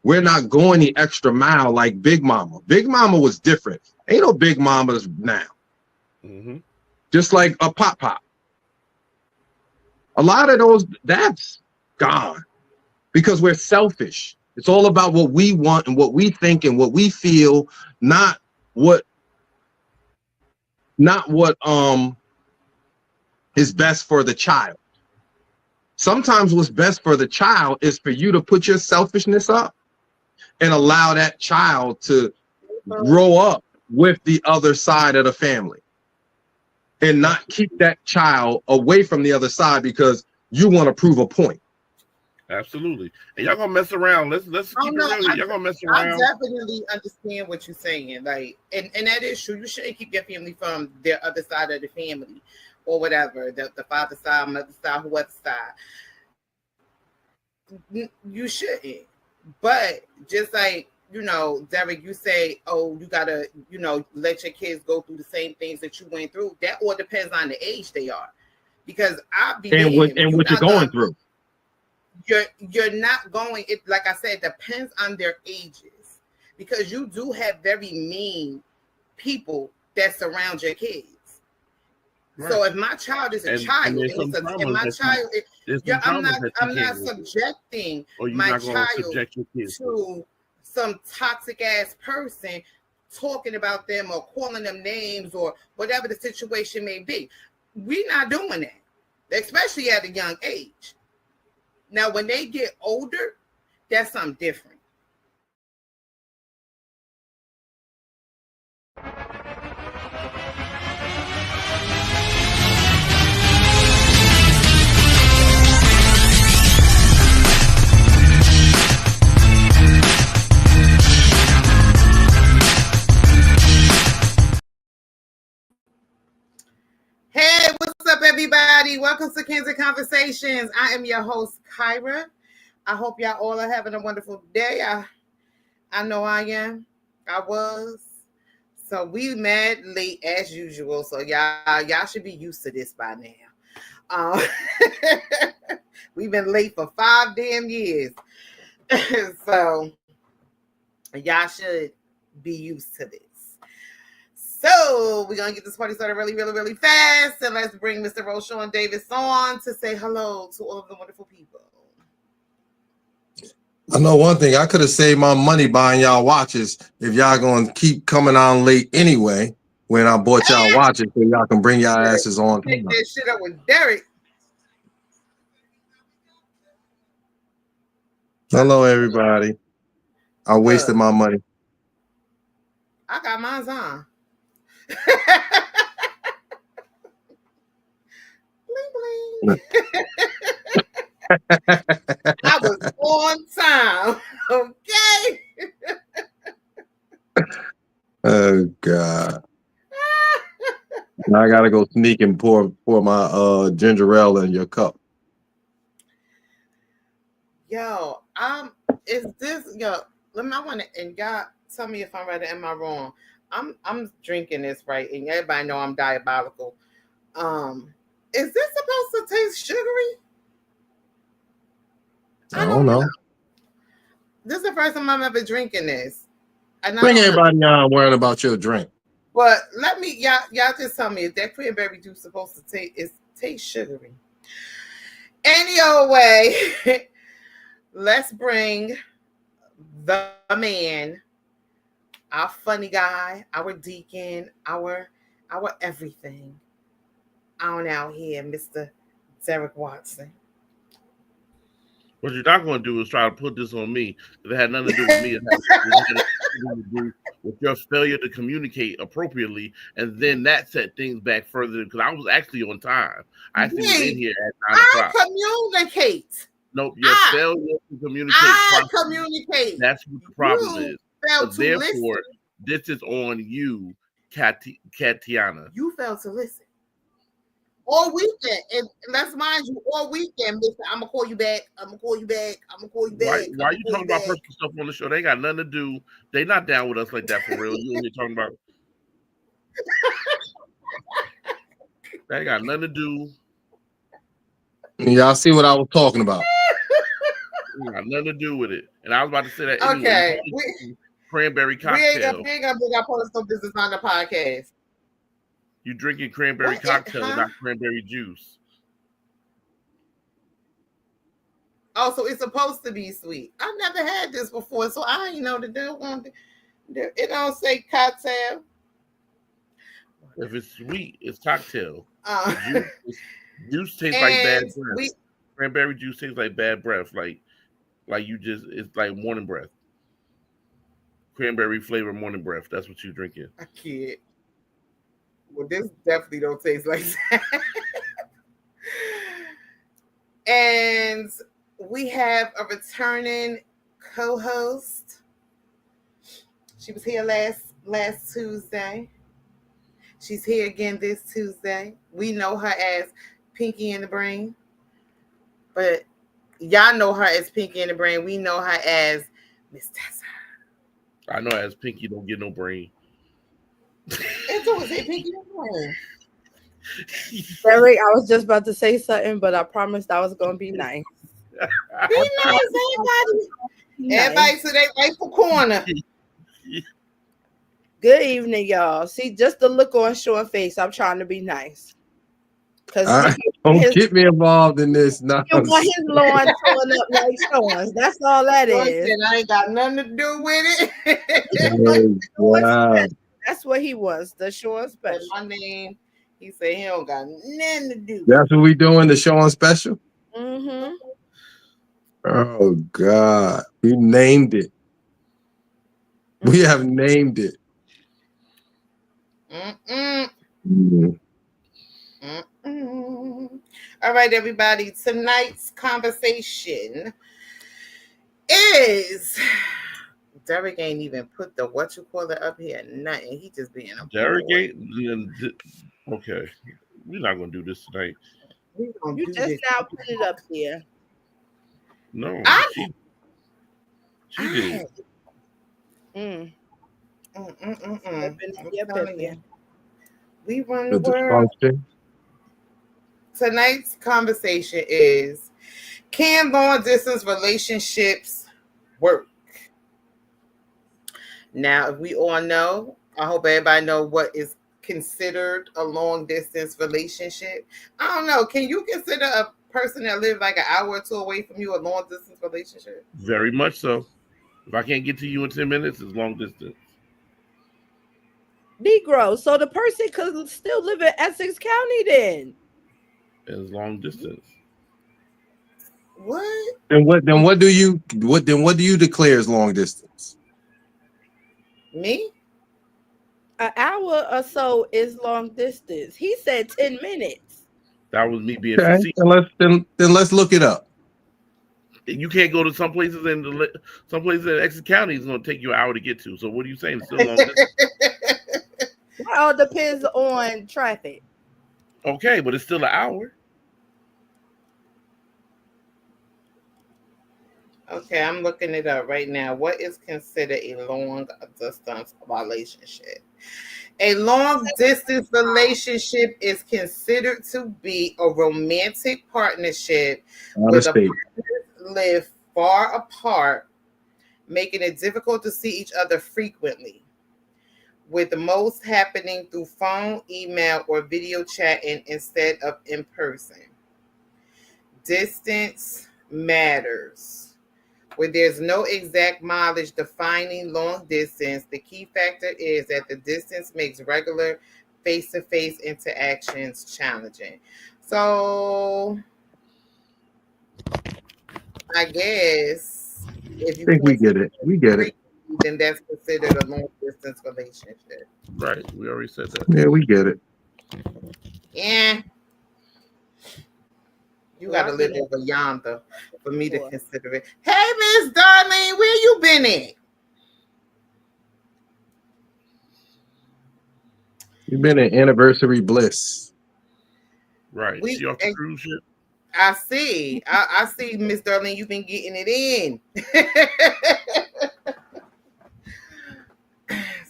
We're not going the extra mile like Big Mama. Big Mama was different. Ain't no Big Mamas now. Mm-hmm. Just like a Pop Pop. A lot of those, that's gone because we're selfish. It's all about what we want and what we think and what we feel, not what is best for the child. Sometimes what's best for the child is for you to put your selfishness up and allow that child to grow up with the other side of the family and not keep that child away from the other side because you want to prove a point. Absolutely. And y'all gonna mess around. Let's keep it real. Y'all gonna mess around. I definitely understand what you're saying. Like, and that is true. You shouldn't keep your family from their other side of the family or whatever, the father side, mother side, whoever side. You shouldn't. But just like, you know, Derek, you say, oh, you gotta, you know, let your kids go through the same things that you went through. That all depends on the age they are. Because what you're going through. You're not going, it like I said, depends on their ages, because you do have very mean people that surround your kids. Right. So if my child is a child, I'm not subjecting my child to some toxic ass person talking about them or calling them names or whatever the situation may be. We're not doing that, especially at a young age. Now, when they get older, that's something different. Hey, what's up, everybody? Welcome to Kansas Conversations. I am your host, Kyra. I hope y'all all are having a wonderful day. I know I am. I was. So we mad late as usual. So y'all should be used to this by now. We've been late for 5 damn years. So y'all should be used to this. So we're going to get this party started really, really, really fast. And let's bring Mr. Roshawn Davis on to say hello to all of the wonderful people. I know one thing. I could have saved my money buying y'all watches if y'all going to keep coming on late anyway when I bought y'all watches so y'all can bring y'all asses on. Take that shit up with Derek. Hello, everybody. I wasted my money. I got mine on. Bling, bling. I was on time. Okay. Oh God. Now I gotta go sneak and pour my ginger ale in your cup. Yo, is this let me, I want to, and y'all tell me if I'm right or am I wrong. I'm drinking this right, and everybody know I'm diabolical. Is this supposed to taste sugary? I don't know. This is the first time I'm ever drinking this. And bring everybody on worrying about your drink. But let me, y'all just tell me, if that cranberry juice supposed to taste sugary? Any old way, let's bring the man, our funny guy, our deacon, our everything on out here, Mr. Derek Watson. What you're not going to do is try to put this on me. It had nothing to do with me. It had to do with your failure to communicate appropriately, and then that set things back further because I was actually on time. I actually was in here at 9 o'clock. I communicate. Nope, your failure to communicate. I communicate. That's what the problem is. But therefore, this is on you, Katiana. You failed to listen. All weekend, and let's mind you, all weekend, Mister. I'm gonna call you back. I'm gonna call you back. Why are you talking about personal stuff on the show? They got nothing to do. They not down with us like that for real. You only talking about. They got nothing to do. Y'all see what I was talking about? got nothing to do with it. And I was about to say that anyway. Okay. Cranberry We ain't cocktail. gonna bring our personal business on the podcast. You drinking cranberry cocktail, not cranberry juice. Oh, so it's supposed to be sweet. I've never had this before, so I ain't know that it don't say cocktail. If it's sweet, it's cocktail. Juice tastes like bad breath. Cranberry juice tastes like bad breath. Like it's like morning breath. Cranberry flavor morning breath. That's what you're drinking. I can't. Well, this definitely don't taste like that. And we have a returning co-host. She was here last Tuesday. She's here again this Tuesday. We know her as Pinky in the Brain. But y'all know her as Pinky in the Brain. We know her as Miss Tessa. I know as Pinky don't get no brain. It's always a Pinky in the Brain. Derek, I was just about to say something, but I promised I was going to be nice. Be nice, everybody. Everybody to their rightful corner. Good evening, y'all. See, just the look on Sean's face, I'm trying to be nice. Because don't get me involved in this. No. You want his lawn torn up like Sean's. That's all that is. I ain't got nothing to do with it. Wow. That's what he was, the Sean special. My name, he said he don't got nothing to do. That's what we doing, the Sean special? Mm-hmm. Oh, God. We named it. We have named it. All right, everybody. Tonight's conversation is Derek ain't even put the up here. Nothing. He just being a Derek ain't. Okay, we're not gonna do this tonight. You just now put it up here. No, she did. We run the world. Tonight's conversation is: can long distance relationships work? Now, if we all know, I hope everybody know what is considered a long distance relationship. I don't know. Can you consider a person that lives like an hour or two away from you a long distance relationship? Very much so. If I can't get to you in 10 minutes, it's long distance. Negro. So the person could still live in Essex County then. It's long distance. What? Then what do you declare as long distance? Me? An hour or so is long distance. He said 10 minutes. That was me being okay. Then let's look it up. You can't go to some places in Essex County is going to take you an hour to get to. So what are you saying? It's still long distance. It all depends on traffic. Okay, but it's still an hour. Okay, I'm looking it up right now. What is considered a long distance relationship? A long distance relationship is considered to be a romantic partnership where the partners live far apart, making it difficult to see each other frequently, with the most happening through phone, email, or video chatting instead of in person. Distance matters. Where there's no exact mileage defining long distance, the key factor is that the distance makes regular face-to-face interactions challenging. So, I guess if you think we get it. We get it. Then that's considered a long distance relationship. Right. We already said that. Yeah, we get it. Yeah. You got to live over yonder for me to consider it. Hey, Miss Darlene, where you been at? You've been at Anniversary Bliss. Right. See off the cruise ship? I see. I see, Miss Darlene, you've been getting it in.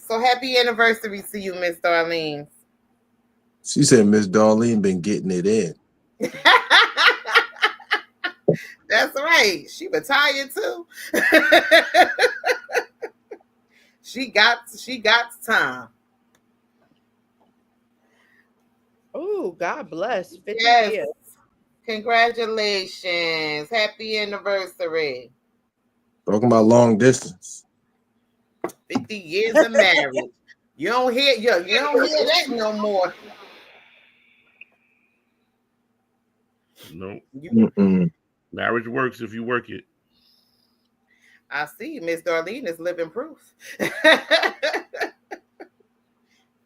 So happy anniversary to you, Miss Darlene. She said Miss Darlene been getting it in. That's right. She retired too. She got time. Oh, God bless. 50 Yes. years. Congratulations. Happy anniversary. Talking about long distance. 50 years of marriage. You don't hear that no more. No, Mm-mm. marriage works if you work it. I see Miss Darlene is living proof.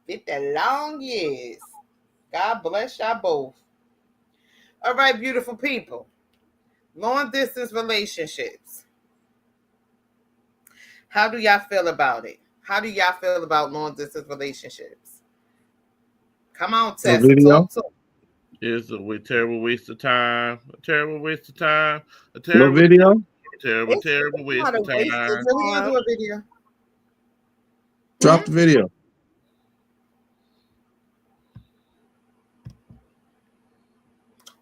50 long years. God bless y'all both. All right, beautiful people. Long distance relationships. How do y'all feel about it? How do y'all feel about long distance relationships? Come on, Tessa. video? Talk to me. It's a terrible waste of time. A terrible waste of time. A No terrible, video? terrible, terrible waste not a of waste of time. So we're gonna do a video. Drop the video.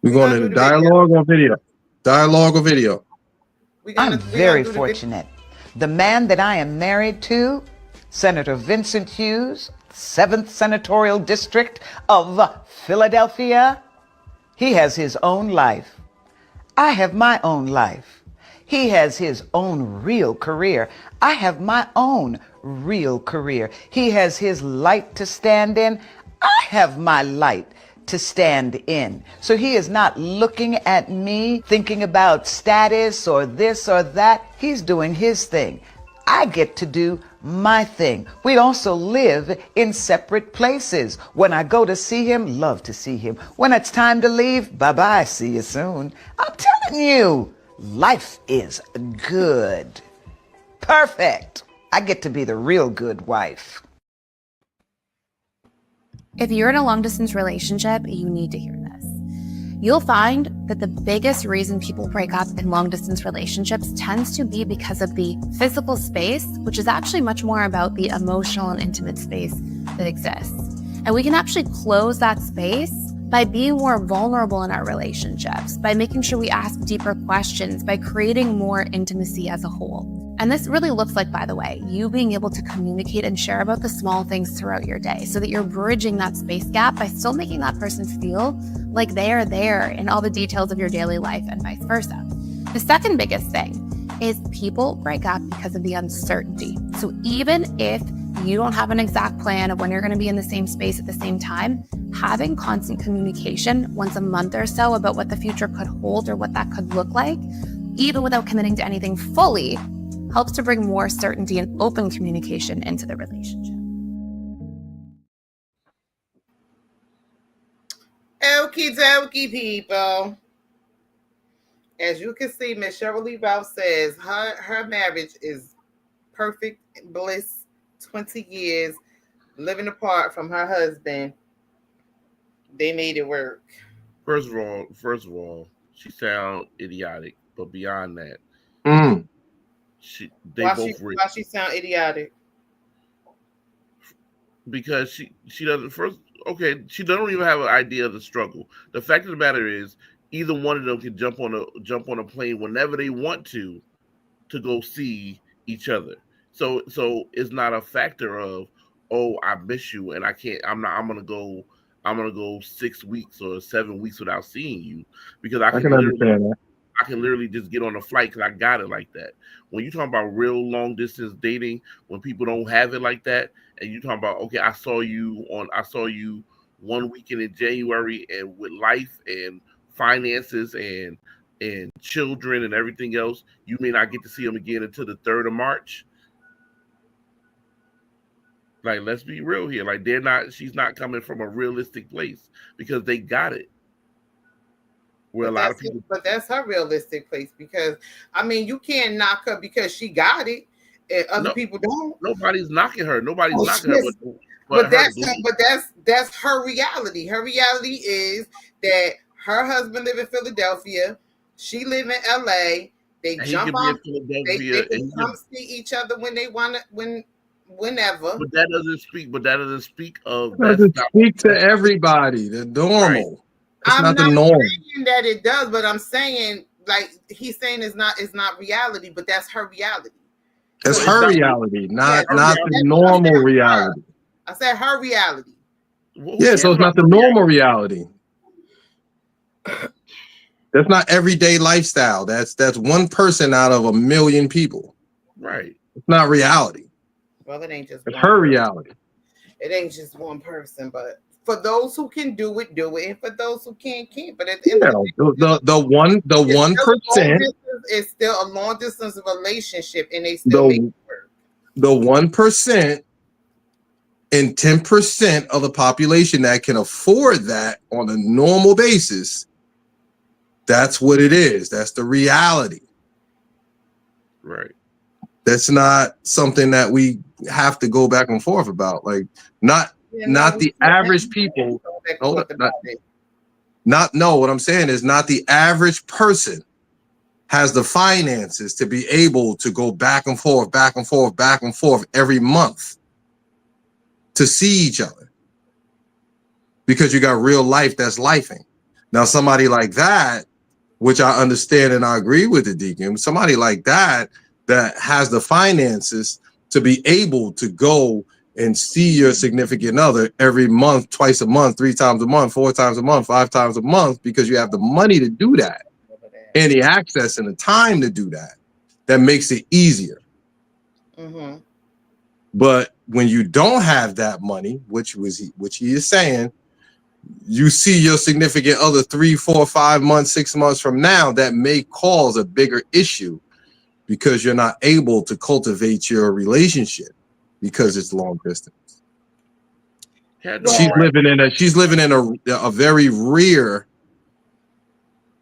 We're going gonna to do the the video. dialogue or video? Dialogue or video? I'm very fortunate. The man that I am married to, Senator Vincent Hughes, 7th Senatorial District of Philadelphia, he has his own life. I have my own life. He has his own real career. I have my own real career. He has his light to stand in. I have my light to stand in. So he is not looking at me thinking about status or this or that. He's doing his thing. I get to do my thing. We also live in separate places. When I go to see him, love to see him. When it's time to leave, bye-bye, see you soon. I'm telling you, life is good. Perfect. I get to be the real good wife. If you're in a long distance relationship, you need to hear this. You'll find that the biggest reason people break up in long distance relationships tends to be because of the physical space, which is actually much more about the emotional and intimate space that exists. And we can actually close that space by being more vulnerable in our relationships, by making sure we ask deeper questions, by creating more intimacy as a whole. And this really looks like, by the way, you being able to communicate and share about the small things throughout your day so that you're bridging that space gap by still making that person feel like they are there in all the details of your daily life and vice versa. The second biggest thing is people break up because of the uncertainty. So even if you don't have an exact plan of when you're going to be in the same space at the same time, having constant communication once a month or so about what the future could hold or what that could look like, even without committing to anything fully, helps to bring more certainty and open communication into the relationship. Okie dokie, people. As you can see, Miss Shirley Ralph says her marriage is perfect bliss, 20 years living apart from her husband. They made it work. First of all, she sounds idiotic, but beyond that, Why she sound idiotic? Because she doesn't she doesn't even have an idea of the struggle. The fact of the matter is, either one of them can jump on a plane whenever they want to go see each other. So it's not a factor of, oh, I miss you and I'm gonna go 6 weeks or 7 weeks without seeing you, because I can understand that. I can literally just get on a flight because I got it like that. When you talk about real long distance dating, when people don't have it like that, and you talk about, okay, I saw you 1 weekend in January, and with life and finances and children and everything else, you may not get to see them again until the 3rd of March. Like, let's be real here. Like, she's not coming from a realistic place because they got it. Where a lot of people, but that's her realistic place, because I mean, you can't knock her because she got it and other people don't. Nobody's knocking her. Nobody's knocking her. But that's her reality. Her reality is that her husband live in Philadelphia, she live in LA. They jump off. They can come see each other when they want to, whenever. But that doesn't speak of. It doesn't speak to everybody. The normal. Right. It's not the norm. Saying that it does, but I'm saying like he's saying is not reality, but that's her reality. It's So her reality, not her not the normal reality. I said her reality. Yeah, so it's not the normal reality. That's not everyday lifestyle. That's one person out of a million people. Right. It's not reality. Well, it ain't just It's one her person. reality. It ain't just one person, but for those who can do it, and for those who can't. But at the end of the day, the 1%, it's still a long distance relationship, and they still make it work. The 1% and 10% of the population that can afford that on a normal basis. That's what it is. That's the reality. Right. That's not something that we have to go back and forth about. Like, not the average people. What I'm saying is not the average person has the finances to be able to go back and forth every month to see each other, because you got real life that's lifing. Now, somebody like that, which I understand and I agree with the Deacon, somebody like that has the finances to be able to go and see your significant other every month, twice a month, 3 times a month, 4 times a month, 5 times a month, because you have the money to do that and the access and the time to do that. That makes it easier. Mm-hmm. But when you don't have that money, which he is saying, you see your significant other 3, 4, 5 months, 6 months from now, that may cause a bigger issue because you're not able to cultivate your relationship because it's long distance. She's living in a very rare,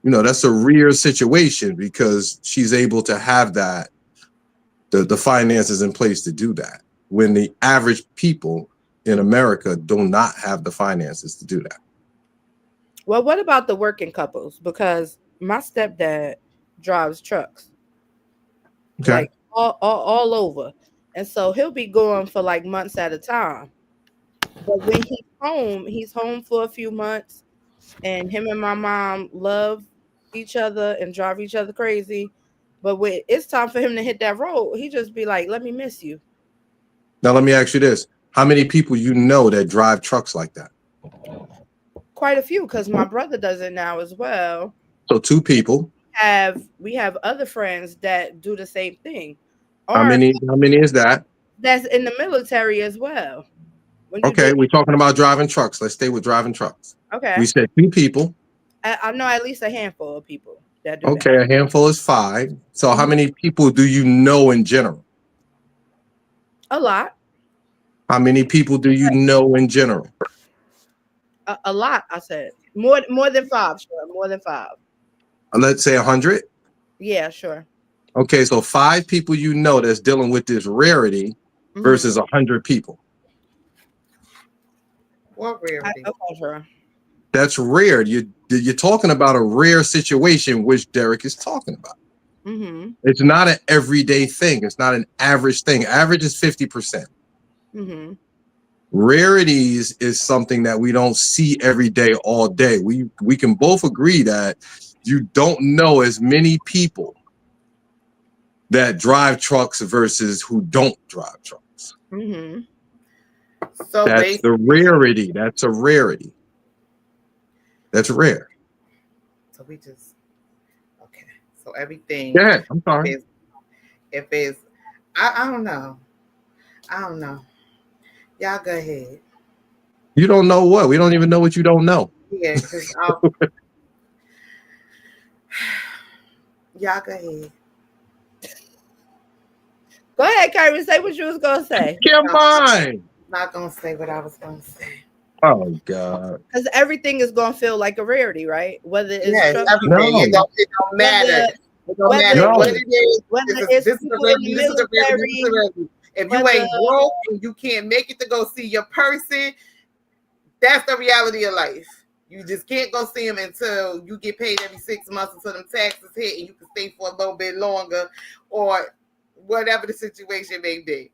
that's a rare situation, because she's able to have that, the finances in place to do that, when the average people in America do not have the finances to do that. Well, what about the working couples? Because my stepdad drives trucks, like all over, and so he'll be going for like months at a time. But when he's home for a few months, and him and my mom love each other and drive each other crazy. But when it's time for him to hit that road, he just be like, "Let me miss you." Now, let me ask you this: how many people that drive trucks like that? Quite a few, because my brother does it now as well. So 2 people. We have other friends that do the same thing. How many is that? That's in the military as well. Okay, we're talking about driving trucks. Let's stay with driving trucks. Okay. We said 2 people. I know at least a handful of people that do that. A handful is 5. So how many people do you know in general? A lot. How many people do you know in general? A lot, I said. More than 5, sure. More than 5. Let's say 100. Yeah, sure. Okay, so 5 people that's dealing with this rarity versus 100 people. What rarity? Okay, sure. That's rare. You're talking about a rare situation, which Derek is talking about. Mm-hmm. It's not an everyday thing. It's not an average thing. Average is 50%. Mm-hmm. Rarities is something that we don't see every day, all day. We can both agree that you don't know as many people that drive trucks versus who don't drive trucks. Mm-hmm. So that's the rarity. That's a rarity. That's rare. So we just So everything. Yeah, I'm sorry. If it's I don't know. Y'all go ahead. You don't know what? We don't even know what you don't know. Yeah, because y'all go ahead. Go ahead, Kyrie. Say what you was gonna say. Come on. Not gonna say what I was gonna say. Oh God. Because everything is gonna feel like a rarity, right? Whether it's everything. No. It don't matter. It don't matter what it is. This is a rarity. If you ain't broke and you can't make it to go see your person, that's the reality of life. You just can't go see them until you get paid every 6 months, until them taxes hit and you can stay for a little bit longer, or whatever the situation may be.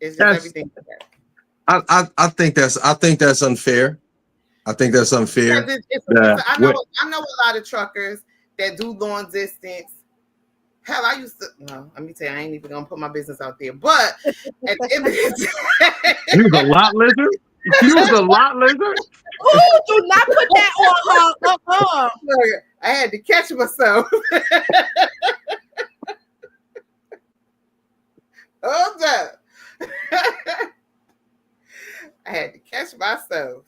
It's just everything. I think that's unfair. I think that's unfair. I know a lot of truckers that do long distance. Hell, I used to. No, let me tell you, I ain't even gonna put my business out there. But at the end of the day, you was a lot lizard. You was a lot lizard. Oh, do not put that on her. I had to catch myself. Hold up. I had to catch myself.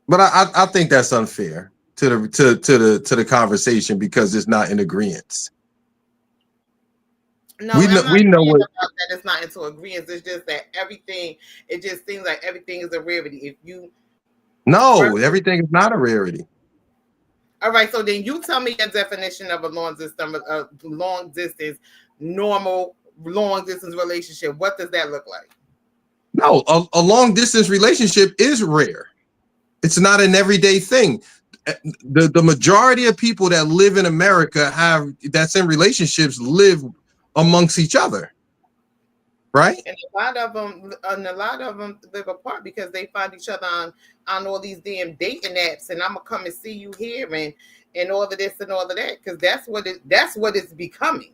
But I think that's unfair to the conversation because it's not in agreement. No, we know what that it's not into agreement. It's just that everything. It just seems like everything is a rarity. If you everything is not a rarity. All right, so then you tell me your definition of a long distance, normal long distance relationship. What does that look like? No, a long distance relationship is rare. It's not an everyday thing. The majority of people that live in America that's in relationships live amongst each other, right? And a lot of them live apart because they find each other on all these damn dating apps. And I'm gonna come and see you here and all of this and all of that because that's what it's becoming.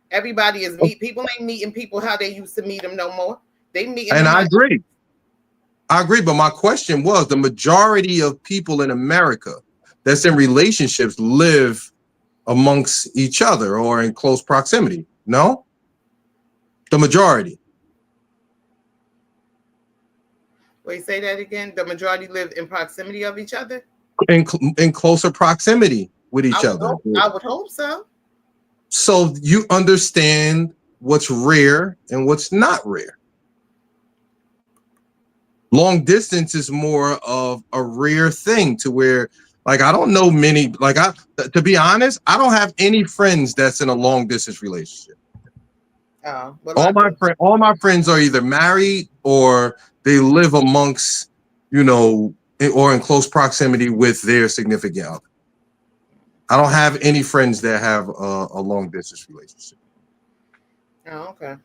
Everybody is people ain't meeting people how they used to meet them no more. They meet. And I agree. But my question was the majority of people in America that's in relationships live amongst each other or in close proximity. No, the majority. Wait, say that again. The majority live in proximity of each other? In closer proximity with each other. I would hope so. So you understand what's rare and what's not rare. Long distance is more of a rare thing to where, like, I don't know many, to be honest, I don't have any friends that's in a long distance relationship. All my friends are either married or they live amongst, or in close proximity with their significant other. I don't have any friends that have a long distance relationship. Oh, okay.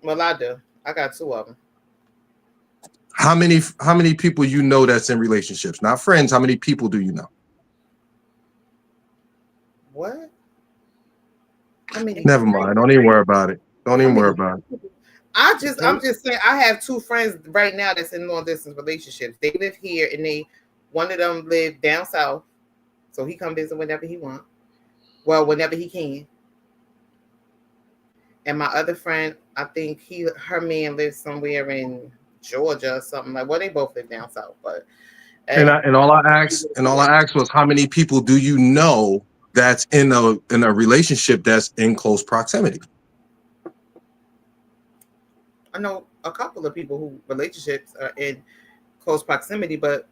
Well, I do. I got 2 of them. How many people you know that's in relationships? Not friends. How many people do you know? What? Never mind. Don't even worry about it. Don't even worry about it. I'm just saying I have 2 friends right now that's in long distance relationships. They live here and one of them live down south. So he come visit whenever he wants. Well, whenever he can. And my other friend, I think her man lives somewhere in Georgia or something like. Well, they both live down south, but and all I asked was how many people do you know that's in a relationship that's in close proximity? I know a couple of people who relationships are in close proximity, but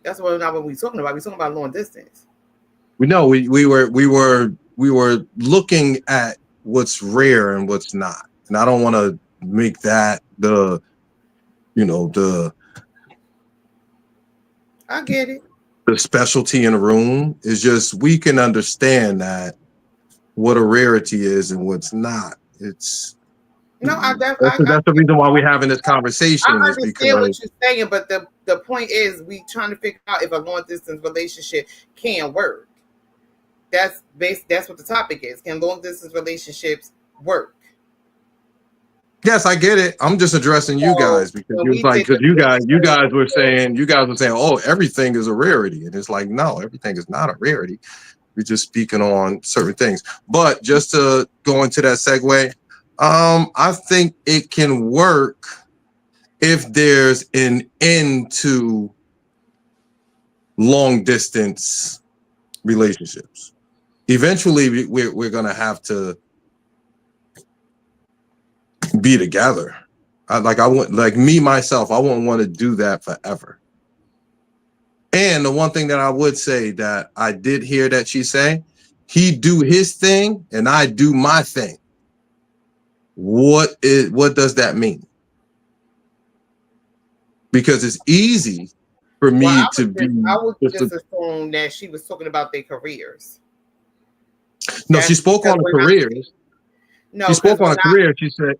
that's not what we're talking about. We're talking about long distance. We know we were looking at what's rare and what's not, and I don't want to make that the. I get it. The specialty in the room is just we can understand that what a rarity is and what's not. It's that's the reason why we're having this conversation. I understand what you're saying, but the point is we trying to figure out if a long distance relationship can work. That's what the topic is. Can long distance relationships work? Yes, I get it. I'm just addressing you guys because you guys were saying, oh, everything is a rarity. And it's like, no, everything is not a rarity. We're just speaking on certain things. But just to go into that segue, I think it can work if there's an end to long distance relationships. Eventually, we're going to have to be together. I wouldn't want to do that forever. And the one thing that I would say that I did hear that she say, he do his thing and I do my thing. What does that mean? Because it's easy for me I would just assume that she was talking about their careers. No, she spoke on the careers. She spoke on a career. She said,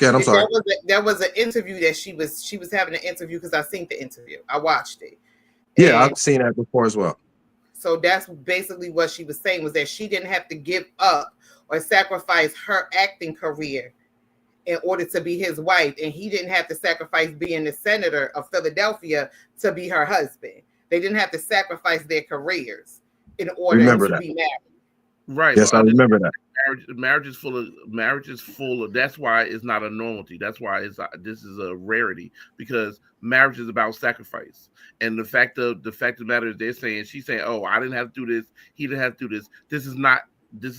Good, I'm sorry. There was an interview that she was having an interview because I seen the interview. I watched it. Yeah, I've seen that before as well. So that's basically what she was saying, was that she didn't have to give up or sacrifice her acting career in order to be his wife, and he didn't have to sacrifice being the senator of Philadelphia to be her husband. They didn't have to sacrifice their careers in order to be married. Right. Yes, I remember that. Marriage is full of. That's why it's not a normality. That's why this is a rarity, because marriage is about sacrifice. And the fact of the matter is, she's saying, oh, I didn't have to do this, he didn't have to do this. This is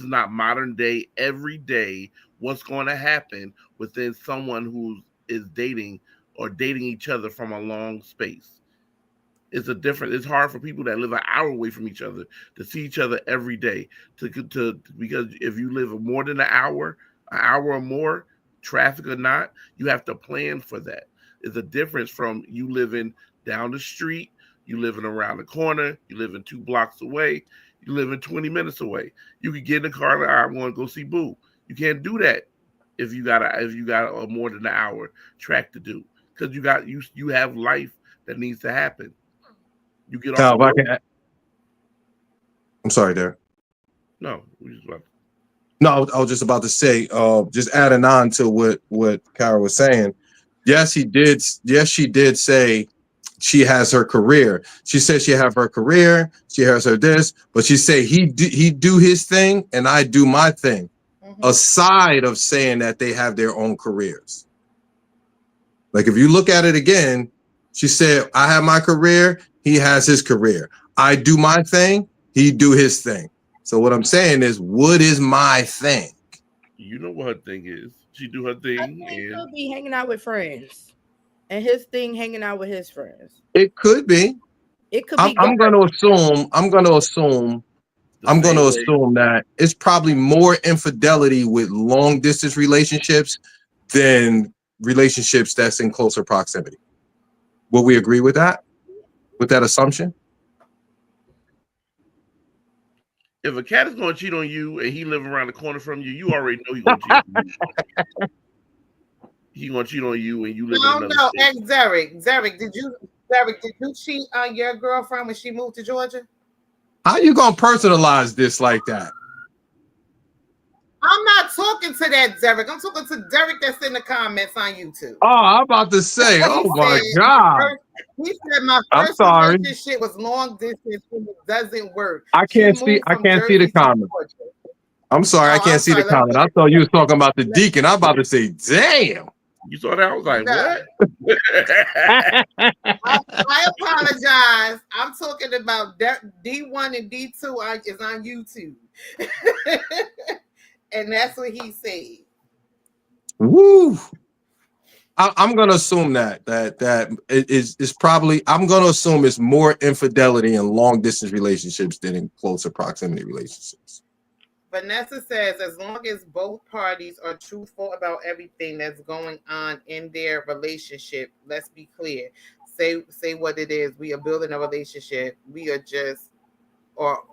not modern day, every day, what's going to happen within someone who is dating each other from a long space. It's hard for people that live an hour away from each other to see each other every day. Because if you live more than an hour or more, traffic or not, you have to plan for that. It's a difference from you living down the street, you living around the corner, you living 2 blocks away, you living 20 minutes away. You could get in the car and I want to go see Boo. You can't do that if you got a more than an hour track to do, because you have life that needs to happen. You get off. I'm sorry, Derek. No, I was just about to say, just adding on to what Kara was saying. Yes, she did say she has her career. She said she have her career. She has her this, but she said he do his thing and I do my thing. Mm-hmm. Aside of saying that they have their own careers. Like if you look at it again, she said, I have my career. He has his career. I do my thing. He do his thing. So what I'm saying is, what is my thing? You know what her thing is. She do her thing. And he'll be hanging out with friends, and his thing hanging out with his friends. It could be. It could be. I'm going to assume that it's probably more infidelity with long distance relationships than relationships that's in closer proximity. Will we agree with that? With that assumption? If a cat is going to cheat on you and he live around the corner from you, you already know he's going to cheat on you. He's going to cheat on you and you live in another state. And Derek, did you cheat on your girlfriend when she moved to Georgia? How you going to personalize this like that? I'm not talking to that Derek. I'm talking to Derek that's in the comments on YouTube. Oh, I'm about to say, my God. He said my first relationship was long distance and it doesn't work. I can't see the comment. I'm sorry, I can't see the comment. I thought you was talking about the deacon. I'm about to say, damn. You saw that? I was like, what? I apologize. I'm talking about D1 and D2 is on YouTube. And that's what he said. Woo! I'm gonna assume that it is probably. I'm gonna assume it's more infidelity in long distance relationships than in closer proximity relationships. Vanessa says, as long as both parties are truthful about everything that's going on in their relationship, let's be clear. Say what it is. We are building a relationship. Or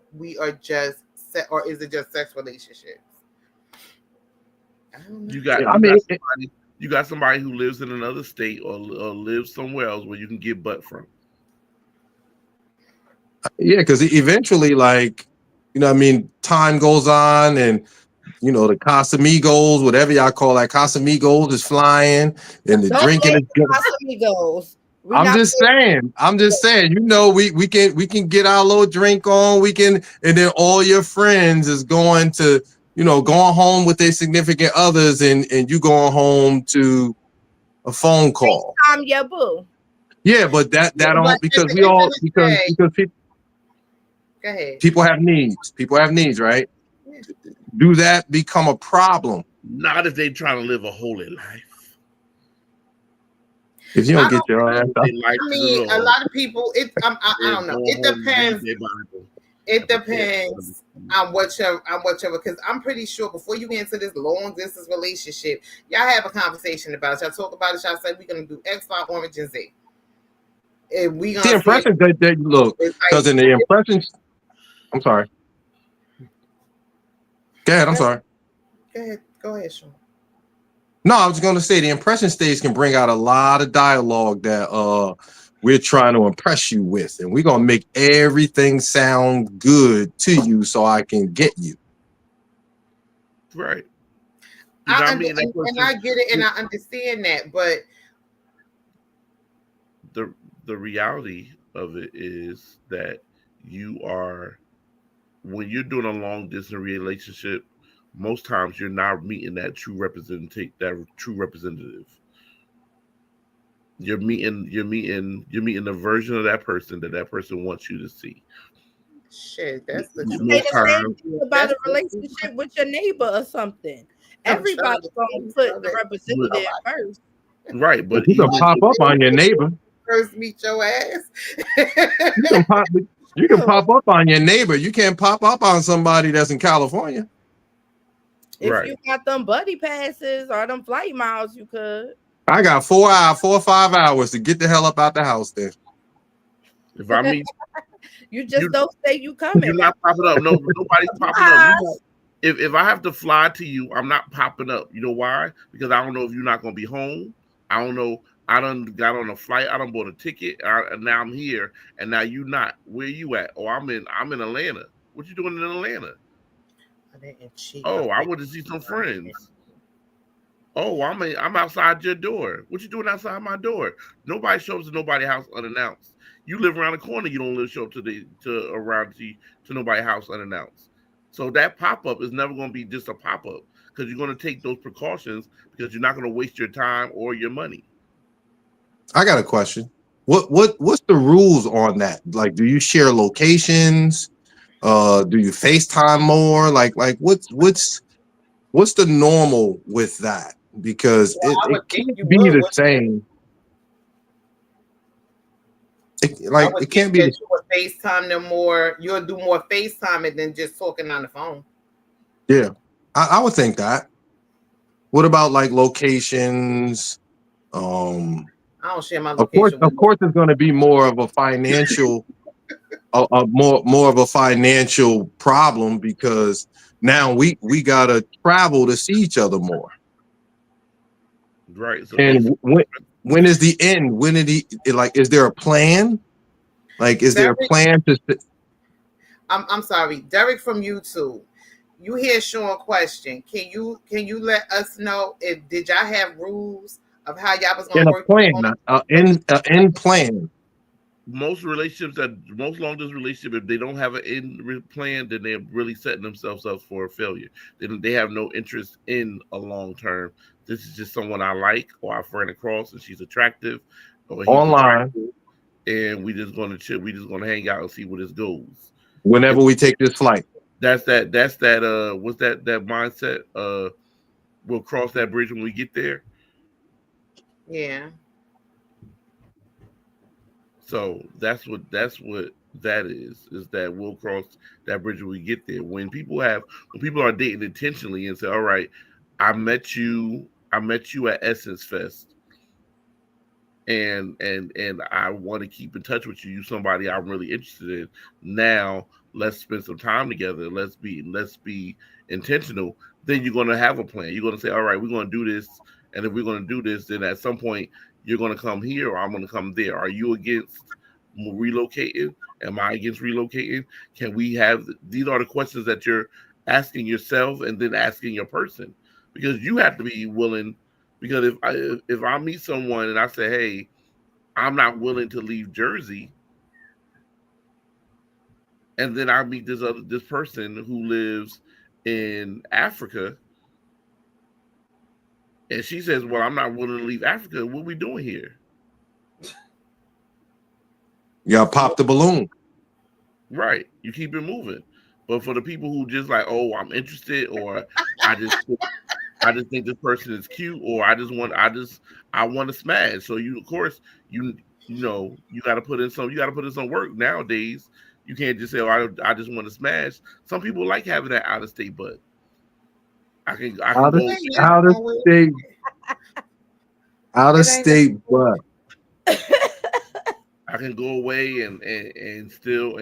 is it just sex relationships? You got somebody who lives in another state or lives somewhere else where you can get butt from. Yeah, because eventually, time goes on, and the Casamigos, whatever y'all call that, Casamigos is flying, and the drinking is good. Casamigos. I'm just saying. We can get our little drink on. and then all your friends is going to. Going home with their significant others and you going home to a phone call. Your boo. Yeah, but that don't because people go ahead. People have needs. People have needs, right? Yeah. Do that become a problem? Not if they trying to live a holy life. If you don't get your ass up. A lot of people. I don't know. It depends. It depends on whichever, because I'm pretty sure before you get into this long distance relationship, y'all have a conversation about it. Y'all talk about it. Y'all say we're gonna do X, Y, orange, and Z. And we gonna the impressions they look because in the impressions. I'm sorry. Go ahead. I'm sorry. Go ahead, Sean. No, I was going to say the impression stage can bring out a lot of dialogue that we're trying to impress you with, and we're going to make everything sound good to you so I can get you. Right. I get it and I understand that, but the reality of it is that when you're doing a long distance relationship, most times you're not meeting that true representative. You're meeting the version of that person that person wants you to see. Shit, that's the truth. Say the same thing about a relationship with your neighbor or something. Everybody's going to put the representative first. Right, but you can pop up on your neighbor. First meet your ass. You can pop up on your neighbor. You can't pop up on somebody that's in California. If you got them buddy passes or them flight miles, you could. I got 4 or 5 hours to get the hell up out the house there. If I mean, you don't say you coming. You're not popping up. No, nobody's popping up. If I have to fly to you, I'm not popping up. You know why? Because I don't know if you're not going to be home. I don't know. I done got on a flight. I done bought a ticket. And now I'm here. And now you not. Where you at? Oh, I'm in Atlanta. What you doing in Atlanta? Oh, I want to see some friends. Oh, I'm outside your door. What you doing outside my door? Nobody shows up to nobody's house unannounced. You live around the corner. You don't show up to nobody's house unannounced. So that pop up is never going to be just a pop up because you're going to take those precautions because you're not going to waste your time or your money. I got a question. What's the rules on that? Like, do you share locations? Do you FaceTime more? Like what's the normal with that? Because it can't be the same. It can't be. You would FaceTime them more. You'll do more FaceTiming than just talking on the phone. Yeah, I would think that. What about like locations? I don't share my location. Of course, it's going to be more of a financial, more of a financial problem because now we gotta travel to see each other more. Right. So and when is the end? When did is there a plan? Like, is there a plan to? I'm sorry, Derek from YouTube. You hear Sean question? Can you let us know did y'all have rules of how y'all was going to work? End plan. Most long distance relationships, if they don't have an end plan, then they're really setting themselves up for a failure. They have no interest in a long term. This is just someone I like or I friend across, and she's attractive, or he's online, attractive, and we just going to chill. We just going to hang out and see where this goes. Whenever we take this flight, that's that. What's that mindset? We'll cross that bridge when we get there. Yeah. So that's what that is that we'll cross that bridge when we get there. When people are dating intentionally and say, all right, I met you at Essence Fest and I want to keep in touch with you. You're somebody I'm really interested in. Now let's spend some time together. Let's be intentional. Then you're gonna have a plan. You're gonna say, all right, we're gonna do this, and if we're gonna do this, then at some point you're going to come here or I'm going to come there. Are you against relocating? Am I against relocating? Can we have, these are the questions that you're asking yourself and then asking your person, because you have to be willing, because if I meet someone and I say, hey, I'm not willing to leave Jersey, and then I meet this person who lives in Africa, and she says, well, I'm not willing to leave Africa. What are we doing here? Y'all pop the balloon. Right. You keep it moving. But for the people who just like, oh, I'm interested, or I just think this person is cute, or I want to smash. So you, of course, you got to put in some work nowadays. You can't just say, oh, I just want to smash. Some people like having that out of state butt. I can go out of state, but I can go away and still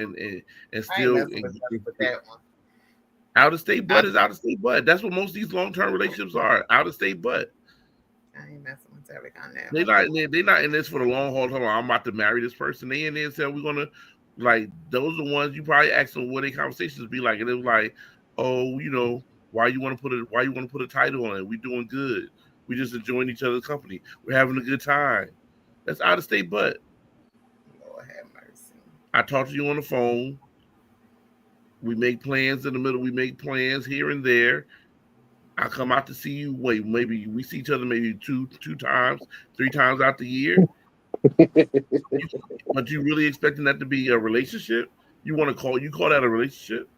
out of state butt is out of state butt. That's what most of these long-term relationships are. Out of state butt. Derek on that. They not in this for the long haul. I'm about to marry this person. They in there and say we're gonna like those are the ones you probably ask them what their conversations be like, and it was like, oh, you know, why you want to put a title on it? We doing good. We just enjoying each other's company. We're having a good time. That's out of state, but Lord have mercy. I talk to you on the phone. We make plans in the middle. We make plans here and there. I come out to see you. Wait, maybe we see each other maybe two times, 3 times out the year. But you really expecting that to be a relationship? You call that a relationship?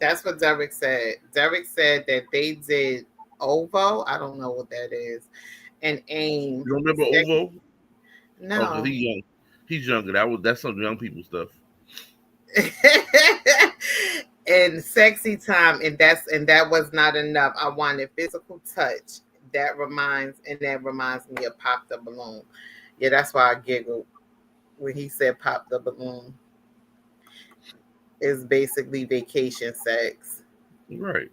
That's what Derek said. Derek said that they did OVO. I don't know what that is. And AIM. You don't remember OVO? No. Oh, he's young. He's younger. That's some young people stuff. And sexy time, and that was not enough. I wanted physical touch. That reminds me of Pop the Balloon. Yeah, that's why I giggled when he said Pop the Balloon. Is basically vacation sex. Right.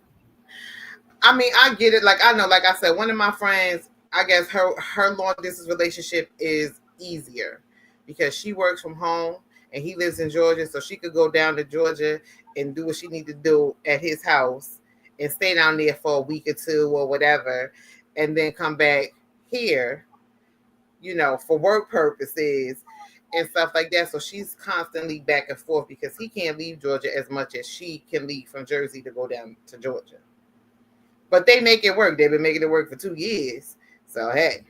I mean, I get it. Like I know, like I said, one of my friends, I guess her long distance relationship is easier because she works from home and he lives in Georgia, so she could go down to Georgia and do what she need to do at his house and stay down there for a week or 2 or whatever, and then come back here, you know, for work purposes and stuff like that. So she's constantly back and forth because he can't leave Georgia as much as she can leave from Jersey to go down to Georgia. But they make it work. They've been making it work for 2 years. So hey.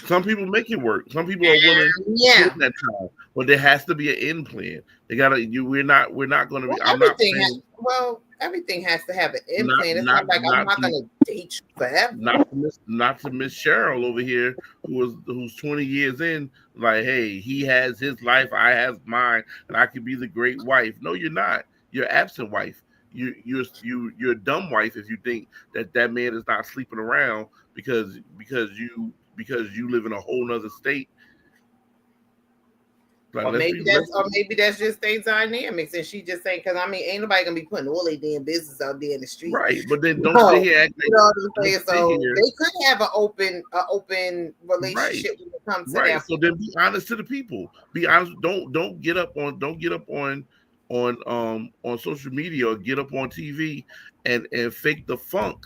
Some people make it work. Some people are willing to put that time, but there has to be an end plan. They gotta. We're not going to be. Everything has to have an end plan. It's not like I'm not going to date you forever. Not to Miss Cheryl over here, who's 20 years in. Like, hey, he has his life, I have mine, and I could be the great wife. No, you're not. You're absent wife. You're a dumb wife if you think that man is not sleeping around because you live in a whole nother state. Like, or maybe that's just their dynamics, and she just saying, because I mean, ain't nobody gonna be putting all their damn business out there in the street, right? But then don't sit here acting. You know what I'm saying? So they could have an open relationship when it comes to that. So then be honest to the people. Be honest. Don't get up on social media or get up on TV and fake the funk.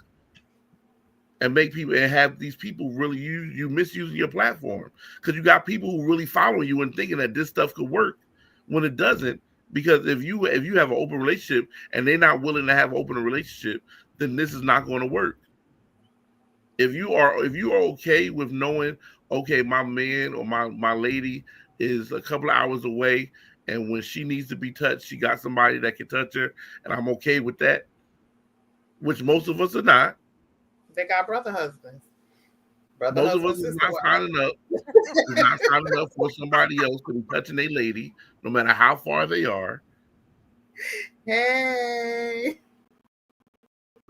And make people and have these people really you misusing your platform because you got people who really follow you and thinking that this stuff could work when it doesn't. Because if you have an open relationship and they're not willing to have an open relationship, then this is not going to work. If you are okay with knowing, okay, my man or my lady is a couple of hours away, and when she needs to be touched, she got somebody that can touch her, and I'm okay with that, which most of us are not. They got brother husbands. Most of us is not signing up for somebody else to be touching their lady, no matter how far they are. Hey.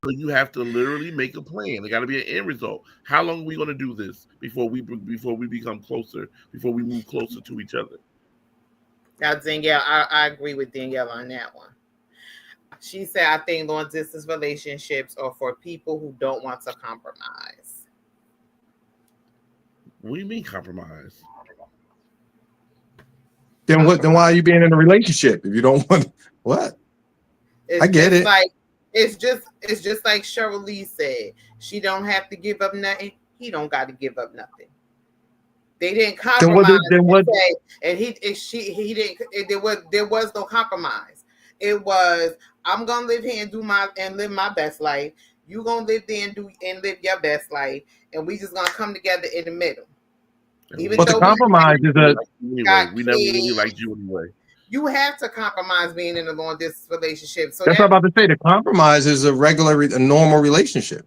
So you have to literally make a plan. There got to be an end result. How long are we going to do this before we become closer, before we move closer to each other? Now, Danielle, I agree with Danielle on that one. She said, I think long distance relationships are for people who don't want to compromise. What do you mean compromise? Then what? Then why are you being in a relationship if you don't want what? I get it. It's just like Cheryl Lee said. She don't have to give up nothing. He don't got to give up nothing. They didn't compromise. Then what? And he didn't. There was no compromise. It was, I'm gonna live here and live my best life. You gonna live there and live your best life, and we just gonna come together in the middle. But the compromise is we never really liked you anyway. You have to compromise being in a long distance relationship. So that's what I'm about to say. The compromise is a normal relationship.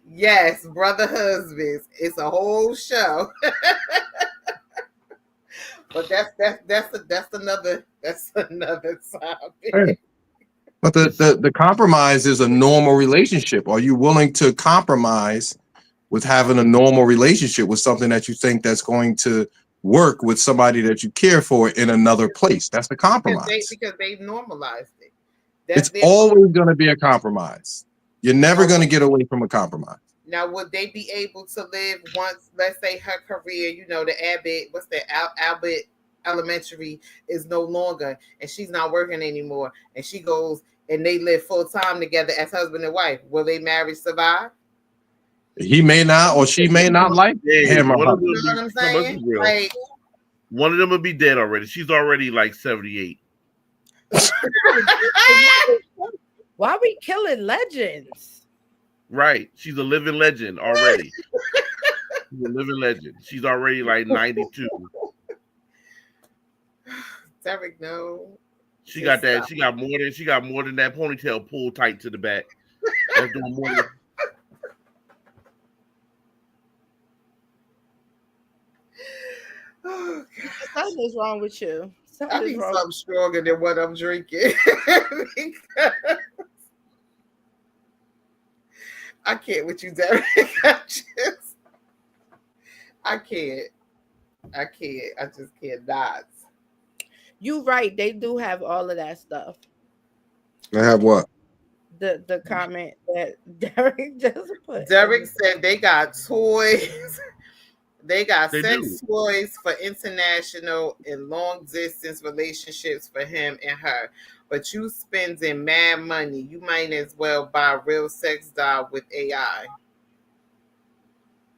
Yes, brother husbands. It's a whole show. But that's another topic. Hey. But the compromise is a normal relationship. Are you willing to compromise with having a normal relationship with something that you think that's going to work with somebody that you care for in another place? That's the compromise. Because they've normalized it. It's always going to be a compromise. You're never going to get away from a compromise. Now, would they be able to live once, let's say her career, you know, the Abbott, what's that, Abbott Elementary is no longer, and she's not working anymore, and she goes and they live full time together as husband and wife. Will their marriage survive? He may not, or she may not like him. You know what I'm saying? Like, one of them will be dead already. She's already like 78. Why are we killing legends? Right. She's a living legend already. She's a living legend. She's already like 92. Derek, no. She got that. She got more than that ponytail pulled tight to the back. That's doing more than... Oh, Something's wrong with you. I need something stronger than what I'm drinking. I can't with you, Derek. I can't. I just can't not. You right. They do have all of that stuff. They have what? The comment that Derek just put. Derek said they got toys. They got They sex do. toys for international and long distance relationships for him and her. But you spending mad money. You might as well buy a real sex doll with AI.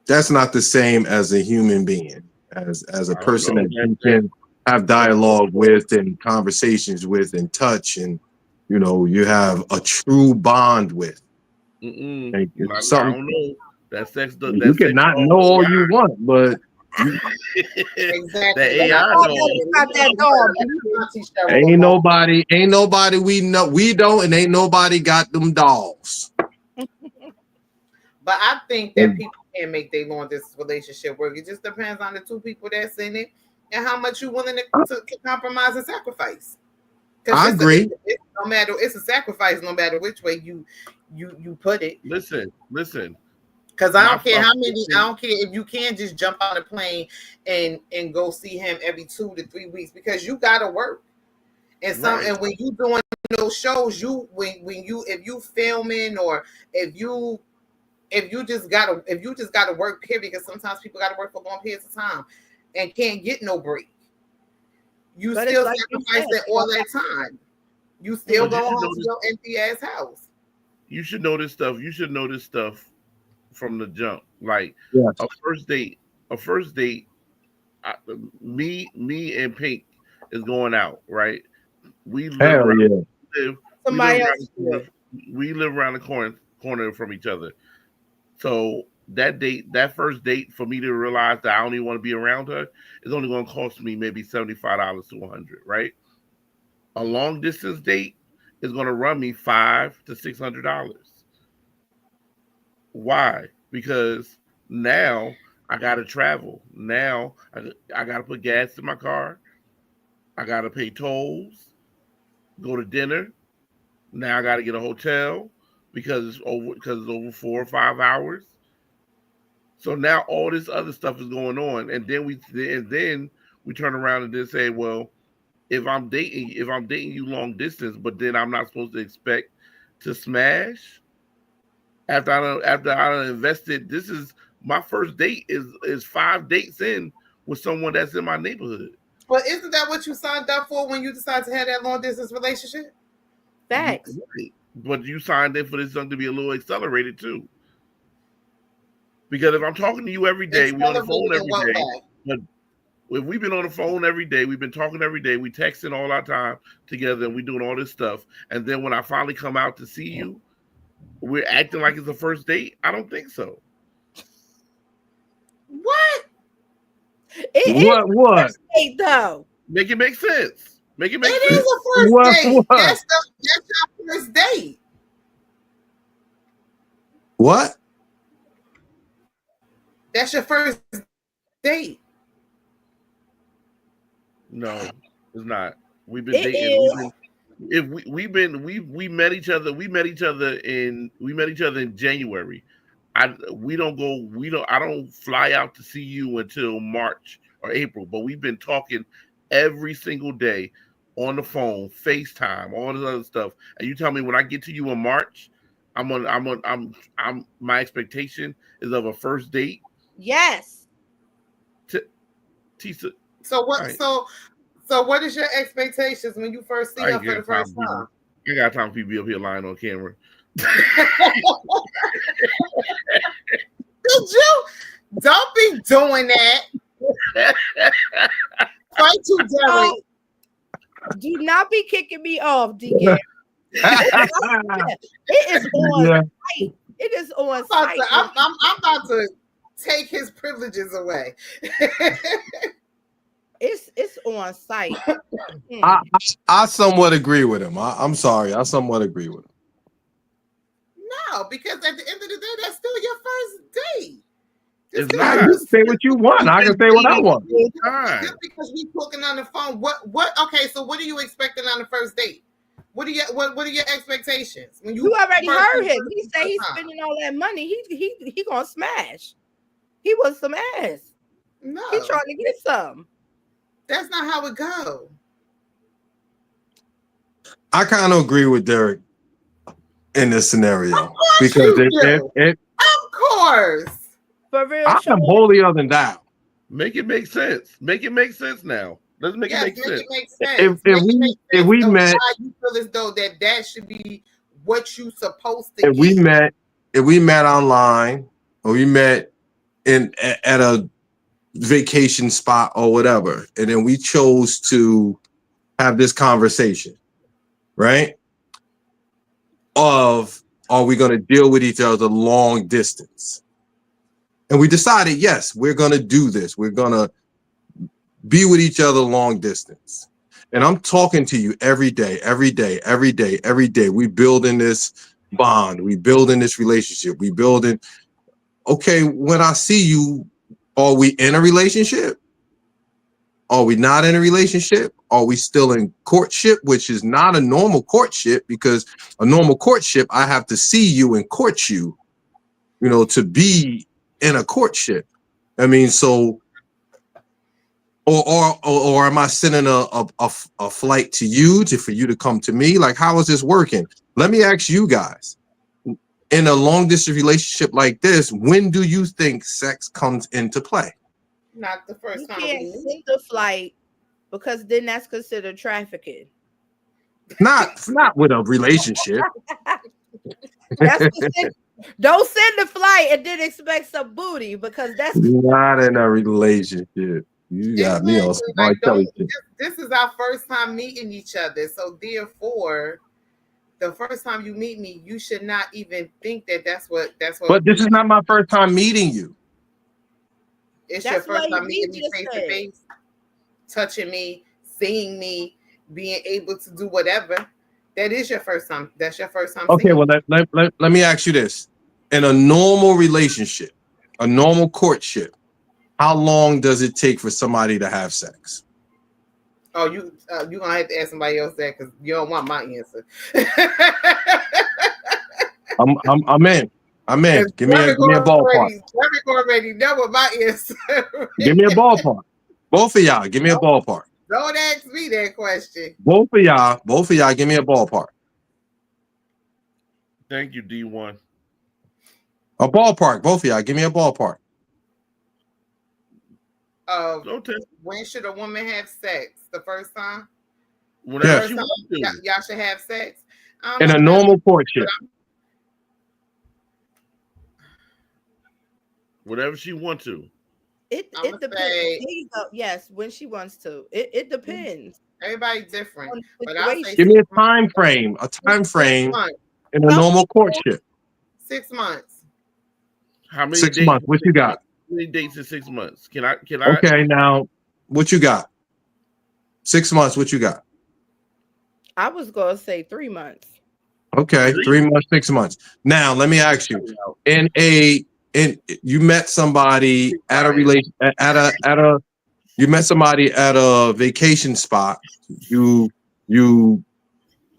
That's not the same as a human being, as a person that you can have dialogue with and conversations with and touch, and you know, you have a true bond with. Like, it's I something don't know. That sex. you can not know all you want, but Exactly. The AI ain't nobody we know, we don't, and ain't nobody got them dolls. But I think that people can make their long distance relationship work. It just depends on the two people that's in it and how much you're willing to compromise and sacrifice. I agree. It's a sacrifice no matter which way you put it. Listen. Because I don't care if you can't just jump on a plane and go see him every 2 to 3 weeks, because you gotta work. And and when you doing those shows, if you filming, or if you just gotta work, period, because sometimes people gotta work for long periods of time and can't get no break. You still sacrifice all that time. You still go home to your empty ass house. You should know this stuff. You should know this stuff from the jump. Like a first date. Me and Pink is going out, right? We live around the corner from each other. So that first date, for me to realize that I don't even want to be around her, is only going to cost me maybe $75 to $100, right? A long distance date is going to run me $500 to $600. Why? Because now I got to travel. Now I got to put gas in my car. I got to pay tolls, go to dinner. Now I got to get a hotel because it's over 4 or 5 hours. So now all this other stuff is going on, and then we turn around and then say, well, if I'm dating you long distance, but then I'm not supposed to expect to smash after I invested. This is my first date is 5 dates in with someone that's in my neighborhood. But isn't that what you signed up for when you decided to have that long distance relationship? Facts. Right. But you signed in for this thing to be a little accelerated too. Because if I'm talking to you every day, we on the phone every day. But if we've been on the phone every day, we've been talking every day, we texting all our time together, and we doing all this stuff. And then when I finally come out to see you, we're acting like it's a first date. I don't think so. What? What? First date, though. Make it make sense. Make it make sense. It is a first date. What? That's your first date. What? That's your first date. No, it's not. We've been dating. We met each other. We met each other in January. I don't fly out to see you until March or April. But we've been talking every single day. on the phone, FaceTime, all this other stuff, and you tell me when I get to you in March, my expectation is of a first date. Yes. Tisa. So what? Right. So what is your expectations when you first see her for the first time? I got time for you to be up here lying on camera. Did you? Don't be doing that. Try to, Derek. Do not be kicking me off, DK. It is on site. It is on site. I'm about to take his privileges away. It's on site. I somewhat agree with him. I'm sorry. I somewhat agree with him. No, because at the end of the day, that's still your first date. It's not. You say what you want. I can say what I want. Just because we talking on the phone, what? Okay, so what are you expecting on the first date? What are your expectations? When you already heard him. He said he's spending all that money. He gonna smash. He wants some ass. No, he's trying to get some. That's not how it goes. I kind of agree with Derek in this scenario because of course. For real, I'm holier than thou. Make it make sense. Make it make sense now. Let's make it make sense. It make sense. If we met, you feel as though that should be what you supposed to. If we met online, or we met at a vacation spot or whatever, and then we chose to have this conversation, right? Of are we going to deal with each other long distance? And we decided, yes, we're going to do this. We're going to be with each other long distance. And I'm talking to you every day. We building this bond. We building this relationship. We building. Okay, when I see you, are we in a relationship? Are we not in a relationship? Are we still in courtship, which is not a normal courtship, because a normal courtship, I have to see you and court you, to be in a courtship. I mean, so, or am I sending a flight to you for you to come to me? Like, how is this working? Let me ask you guys, in a long distance relationship like this, when do you think sex comes into play? Not the first time. You can't send the flight because then that's considered trafficking. Not with a relationship. Don't send the flight and then expect some booty, because that's not in a relationship. You got me on some. This is our first time meeting each other, so therefore, the first time you meet me, you should not even think that's what. But this is not my first time meeting you. It's your first time meeting me face to face, touching me, seeing me, being able to do whatever. That is your first time. That's your first time. Okay, well, let me ask you this. In a normal relationship, a normal courtship, how long does it take for somebody to have sex? Oh, you gonna have to ask somebody else that, because you don't want my answer. I'm in. Give me a ballpark. Derek already know what my answer is. Give me a ballpark. Both of y'all, give me a ballpark. Don't ask me that question. Both of y'all, give me a ballpark. Thank you, D1. A ballpark. Both of y'all, give me a ballpark. When should a woman have sex? The first time? Whenever y'all should have sex. In a normal courtship. Whatever she wants to. It depends. Yes, when she wants to. It depends. Everybody's different. But give me a time frame. In a normal courtship. 6 months. How many 6 months? What you got? How many dates in 6 months? Can I? Okay, now what you got? 6 months. What you got? I was gonna say 3 months. Okay, 3 months, 6 months. Now let me ask you: you met somebody at a you met somebody at a vacation spot. You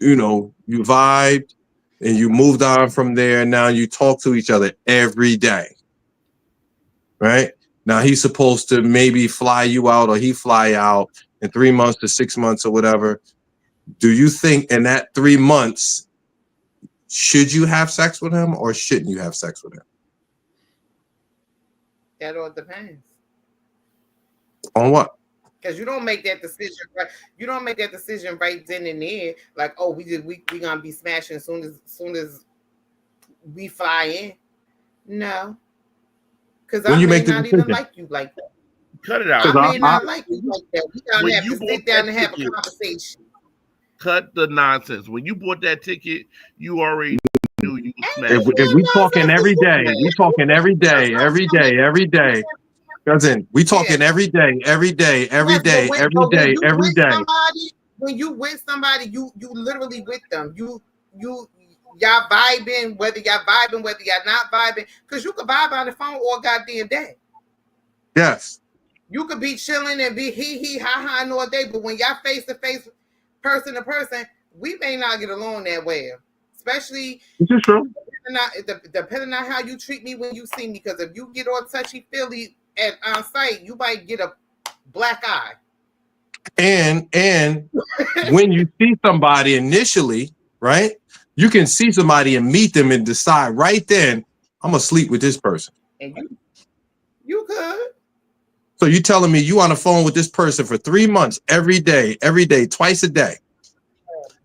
vibed and you moved on from there. And now you talk to each other every day, right? Now he's supposed to maybe fly you out, or he fly out in 3 months to 6 months or whatever. do you think in that 3 months, should you have sex with him or shouldn't you have sex with him? That all depends. On what? Because you don't make that decision right. You don't make that decision right then and there. Like, oh, we gonna be smashing as soon as we fly in. No. Because I may not even like you like that. Cut it out. I may not like you like that. We gotta have to sit down and have a conversation. Cut the nonsense. When you bought that ticket, you already knew you smashed. If we talking every day, we talking every day. Cousin, we talking every day. When you with somebody, you literally with them. Y'all vibing, whether y'all not vibing, because you could vibe on the phone all goddamn day. Yes. You could be chilling and be he ha all day, but when y'all face to face, person to person, we may not get along that well. Especially depending on how you treat me when you see me. Because if you get all touchy feely on site, you might get a black eye. And when you see somebody initially, right? You can see somebody and meet them and decide right then, I'm gonna sleep with this person. And you could. So you telling me you on the phone with this person for 3 months, every day, twice a day,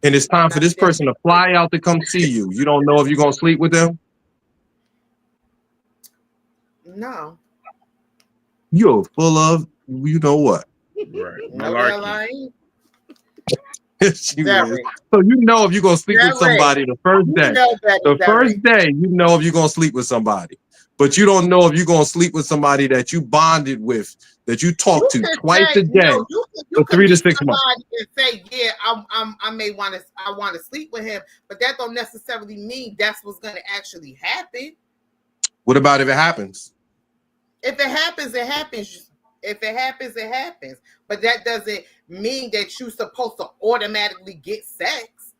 and it's time for this person to fly out to come see you. You don't know if you're gonna sleep with them? No. You're full of you know what? Right. No, So you know if you're gonna sleep with somebody the first day. First day, you know if you're gonna sleep with somebody. But you don't know if you're gonna sleep with somebody that you bonded with, that you talk to twice a day for 3 to 6 months. And say, yeah, I want to sleep with him, but that don't necessarily mean that's what's gonna actually happen. What about if it happens? If it happens, it happens. If it happens, it happens. But that doesn't mean that you're supposed to automatically get sex.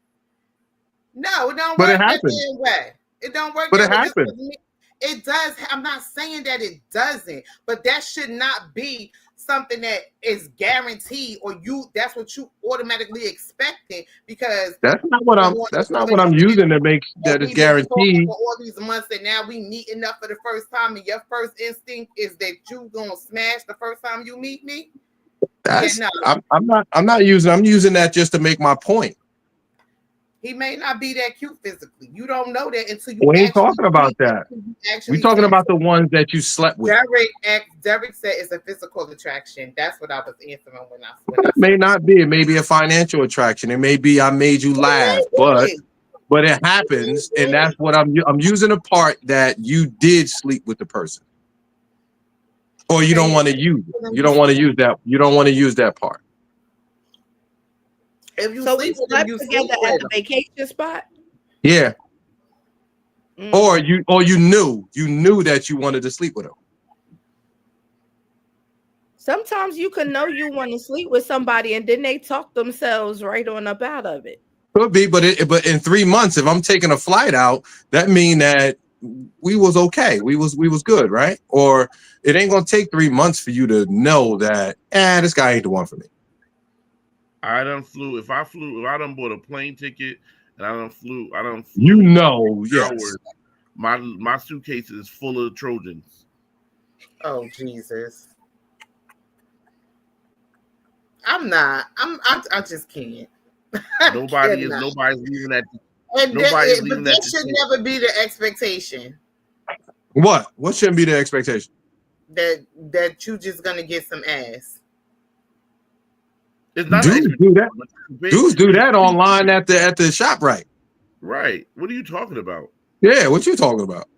No, it don't work that way. It don't work. But it happens. It does. I'm not saying that it doesn't, but that should not be something that is guaranteed, or that's what you automatically expecting, because that's not what I'm using to make that is guaranteed. For all these months, and now we meeting up for the first time, and your first instinct is that you gonna smash the first time you meet me. I'm not using. I'm using that just to make my point. He may not be that cute physically. You don't know that until you. We ain't talking about that. We're talking about the ones that you slept with. Derek said it's a physical attraction. That's what I was answering when I it may not be. It may be a financial attraction. It may be I made you laugh, but it happens, and that's what I'm using a part that you did sleep with the person, or you don't want to use it. You don't want to use that. You don't want to use that part. If you so sleep we slept together at the vacation spot. Yeah. Or you knew that you wanted to sleep with him. Sometimes you can know you want to sleep with somebody and then they talk themselves right on up out of it. Could be, but in 3 months, if I'm taking a flight out, that mean that we was okay. We was good, right? Or it ain't gonna take 3 months for you to know that this guy ain't the one for me. I done flew. If I done bought a plane ticket and I done flew. You know, yes. My suitcase is full of Trojans. Oh Jesus! I just can't. Nobody's leaving that. But that should never be the expectation. What shouldn't be the expectation? That you just gonna get some ass. It's not dudes do that. Dudes do that online at the shop, right? Right. What are you talking about? Yeah, what you talking about?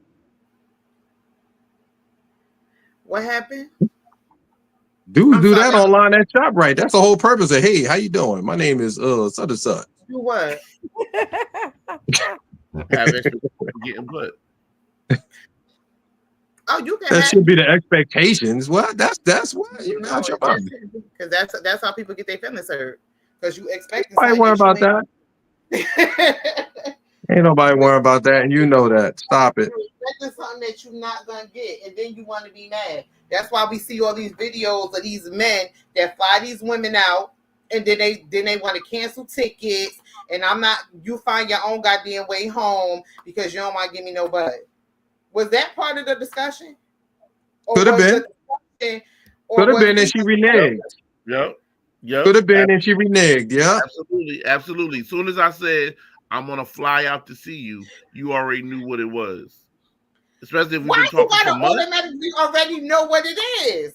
What happened? Dudes do that online at shop, right? That's the whole purpose of, hey, how you doing? My name is such and such. You what? Getting put. Oh, you can. That should be the expectations. Well, that's what you know. Because that's how people get their feelings hurt. Because you expect. Nobody worry about that. Ain't nobody worry about that, and you know that. Stop it. You're expecting something that you're not gonna get, and then you want to be mad. That's why we see all these videos of these men that fly these women out and then they want to cancel tickets, and you find your own goddamn way home because you don't want to give me no butt. Was that part of the discussion? Could have been. Could have been, and she reneged. Yep. Could have been, and she reneged. Yeah. Absolutely. As soon as I said I'm gonna fly out to see you, you already knew what it was. Especially if we've been talking for months. Automatically already know what it is.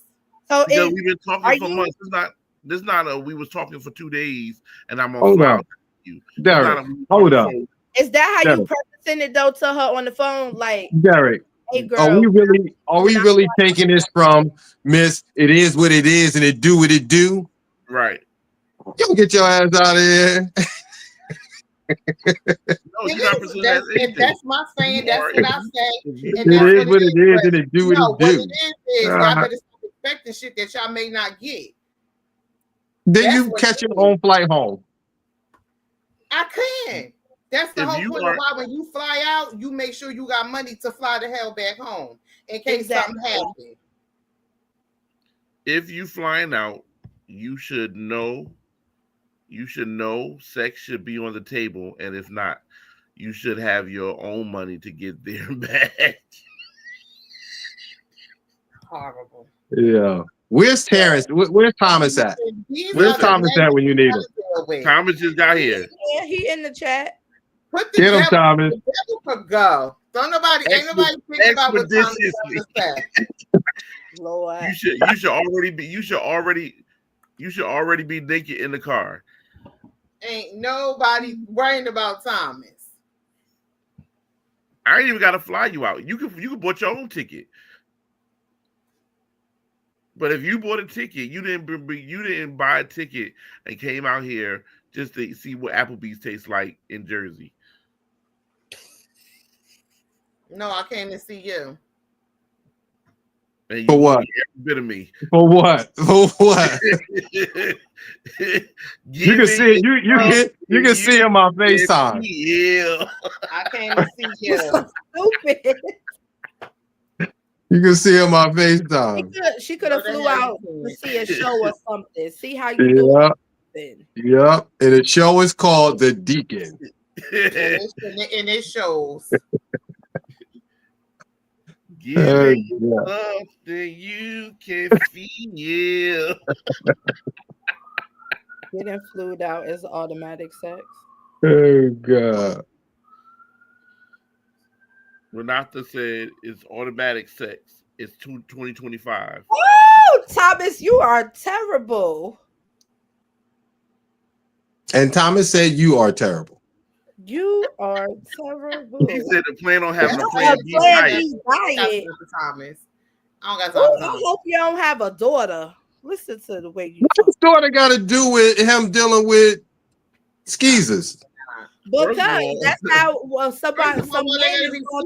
So because we've been talking for months. This not a we was talking for 2 days and I'm gonna fly out to you. Derek, hold up. Is that how you presented it though to her on the phone? Like, Derek, hey girl, are we really taking this from Miss It Is What It Is and it do what it do? Right. You get your ass out of here. That's my saying. That's what I say. It is what it is, and it do what it do. What it is, y'all better stop expecting shit that y'all may not get. Then you catch your own flight home. I can. That's the whole point of why when you fly out, you make sure you got money to fly the hell back home in case something happens. If you flying out, you should know sex should be on the table, and if not, you should have your own money to get there and back. Horrible. Yeah. Where's Terrence? Where's Thomas at? Where's Thomas at when you need him? Thomas just got here. Yeah, he in the chat. Get him, Thomas. Go. Ain't nobody think about what Thomas said. Lord. You should already be naked in the car. Ain't nobody worrying about Thomas. I ain't even gotta fly you out. You can book your own ticket. But if you bought a ticket, you didn't buy a ticket and came out here just to see what Applebee's tastes like in Jersey. No, I came to see you. And for what? Every bit of me. For what? For what? You can see you can see in my FaceTime. Yeah. I came to see you. Stupid. You can see in my FaceTime. She could have flew out to see a show or something. See how you do it. Yep. And the show is called The Deacon. And it shows. Give me something you can feel. Getting flued out is automatic sex. Oh God. Renata said it's automatic sex. It's 2025. Oh, Thomas, you are terrible. And Thomas said you are terrible. You are terrible. He said the plan on having a plan B diet. Thomas. I don't got time. I hope you don't have a daughter. Listen to the way you talk. What's daughter got to do with him dealing with skeezers? Because that's how some man is going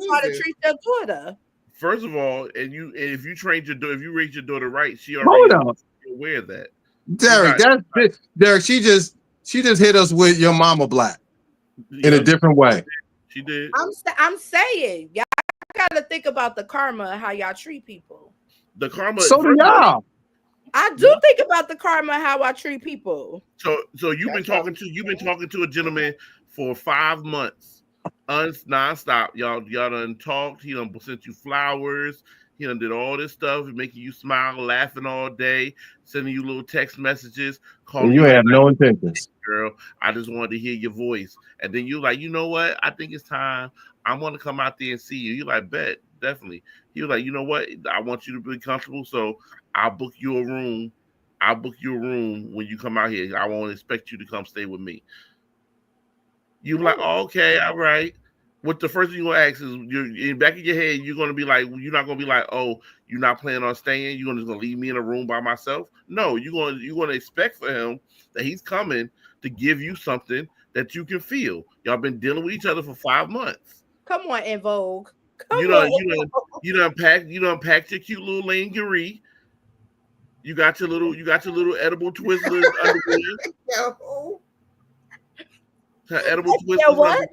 to try to treat their daughter. First of all, if you trained your daughter, if you raised your daughter right, she already aware of that. Derek, Derek, she just hit us with your mama black in a different way. She did. I'm saying y'all gotta think about the karma, how y'all treat people. The karma. So do y'all. I do think about the karma, how I treat people. So you've been talking to a gentleman for 5 months, nonstop. Y'all done talked. He done sent you flowers. He done did all this stuff, making you smile, laughing all day, sending you little text messages. Calling you have no intentions. Girl, I just wanted to hear your voice. And then you're like, you know what? I think it's time. I want to come out there and see you. You're like, bet, definitely. He was like, you know what? I want you to be comfortable, so I'll book you a room. I'll book you a room when you come out here. I won't expect you to come stay with me. You're like, oh, okay, all right. What the first thing you're gonna ask is, you're in the back of your head, you're gonna be like, you're not gonna be like, oh, you're not planning on staying. You're just gonna leave me in a room by myself. No, you're gonna expect for him that he's coming to give you something that you can feel. Y'all been dealing with each other for 5 months. Come on, En Vogue. You done packed your cute little lingerie. You got your little edible Twizzlers underwear. Her edible Twizzlers underwear.